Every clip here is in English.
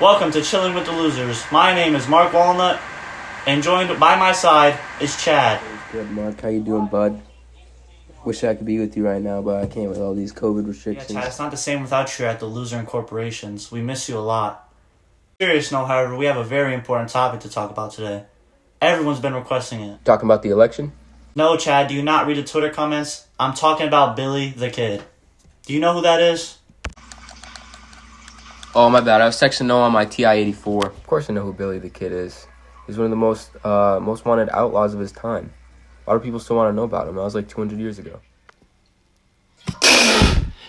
Welcome to Chilling with the Losers. My name is Mark Walnut, and joined by my side is Chad. Good, Mark. How you doing, bud? Wish I could be with you right now, but I can't with all these COVID Yeah, restrictions. Chad, it's not the same without you at the Loser Incorporations. We miss you a lot. Serious note, however, we have a very important topic to talk about today. Everyone's been requesting it. Talking about the election? No, Chad, do you not read the Twitter comments? I'm talking about Billy the Kid. Do you know who that is? Oh, my bad. I was texting Noah on my TI-84. Of course I know who Billy the Kid is. He's one of the most wanted outlaws of his time. A lot of people still want to know about him. That was like 200 years ago.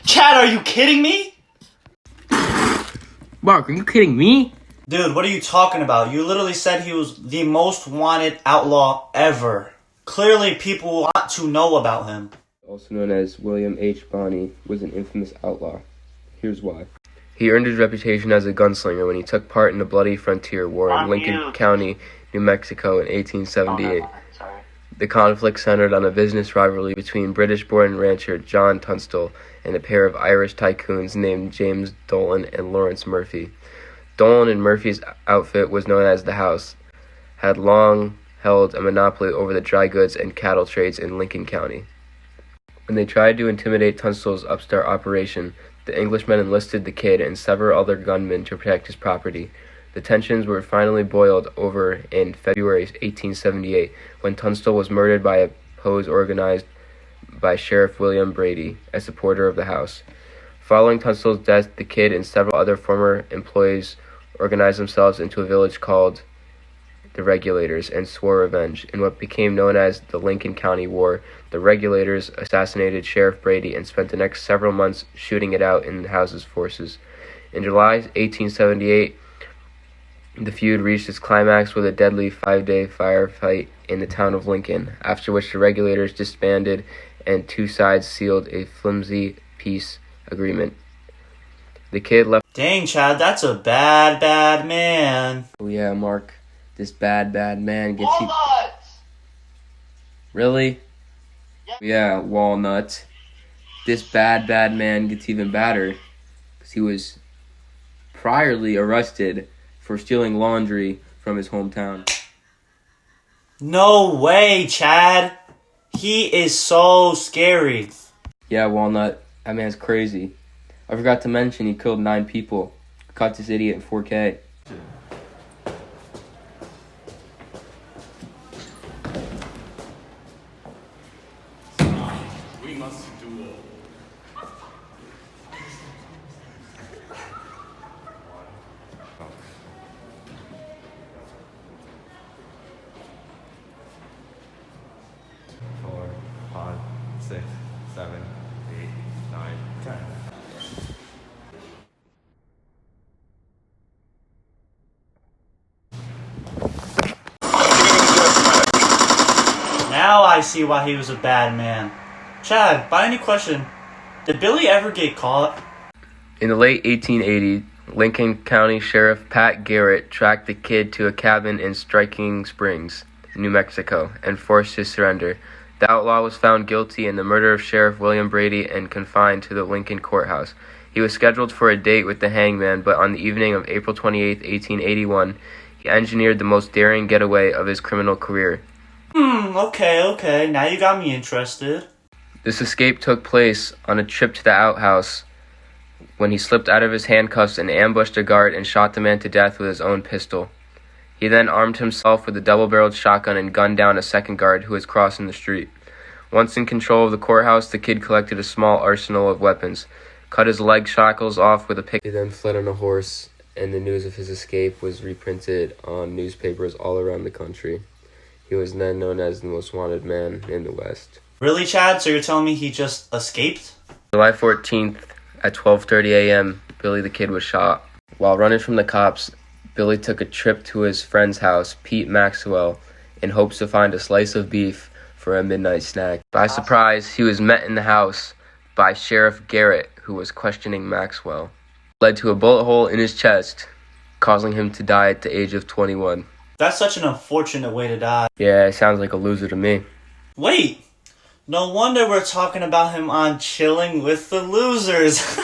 Chad, are you kidding me? Mark, are you kidding me? Dude, what are you talking about? You literally said he was the most wanted outlaw ever. Clearly, people want to know about him. Also known as William H. Bonney, was an infamous outlaw. Here's why. He earned his reputation as a gunslinger when he took part in the Bloody Frontier War in Lincoln County, New Mexico in 1878. The conflict centered on a business rivalry between British-born rancher John Tunstall and a pair of Irish tycoons named James Dolan and Lawrence Murphy. Dolan and Murphy's outfit was known as the House, had long held a monopoly over the dry goods and cattle trades in Lincoln County. When they tried to intimidate Tunstall's upstart operation, the Englishmen enlisted the Kid and several other gunmen to protect his property. The tensions were finally boiled over in February 1878 when Tunstall was murdered by a pose organized by Sheriff William Brady, a supporter of the House. Following Tunstall's death, the Kid and several other former employees organized themselves into a village called the Regulators and swore revenge. In what became known as the Lincoln County War, the Regulators assassinated Sheriff Brady and spent the next several months shooting it out in the House's forces. In July 1878, the feud reached its climax with a deadly 5-day firefight in the town of Lincoln, after which the Regulators disbanded and two sides sealed a flimsy peace agreement. The Kid left. Dang, Chad, that's a bad man. Oh yeah, Mark. This bad man gets you. Really? Yeah, Walnut. This bad man gets even badder because he was priorly arrested for stealing laundry from his hometown. No way, Chad. He is so scary. Yeah, Walnut. That man's crazy. I forgot to mention he killed 9 people. Caught this idiot in 4K. We must duel. Four, 5, 6, 7, 8, 9, 10. Now I see why he was a bad man. Chad, by any question, did Billy ever get caught? In the late 1880s, Lincoln County Sheriff Pat Garrett tracked the Kid to a cabin in Striking Springs, New Mexico, and forced his surrender. The outlaw was found guilty in the murder of Sheriff William Brady and confined to the Lincoln courthouse. He was scheduled for a date with the hangman, but on the evening of April 28, 1881, he engineered the most daring getaway of his criminal career. Okay, now you got me interested. This escape took place on a trip to the outhouse when he slipped out of his handcuffs and ambushed a guard and shot the man to death with his own pistol. He then armed himself with a double-barreled shotgun and gunned down a second guard who was crossing the street. Once in control of the courthouse, the Kid collected a small arsenal of weapons, cut his leg shackles off with a pick. He then fled on a horse, and the news of his escape was reprinted on newspapers all around the country. He was then known as the most wanted man in the West. Really, Chad? So you're telling me he just escaped? July 14th at 12:30 a.m., Billy the Kid was shot. While running from the cops, Billy took a trip to his friend's house, Pete Maxwell, in hopes to find a slice of beef for a midnight snack. By surprise, he was met in the house by Sheriff Garrett, who was questioning Maxwell. It led to a bullet hole in his chest, causing him to die at the age of 21. That's such an unfortunate way to die. Yeah, it sounds like a loser to me. Wait, no wonder we're talking about him on Chilling with the Losers.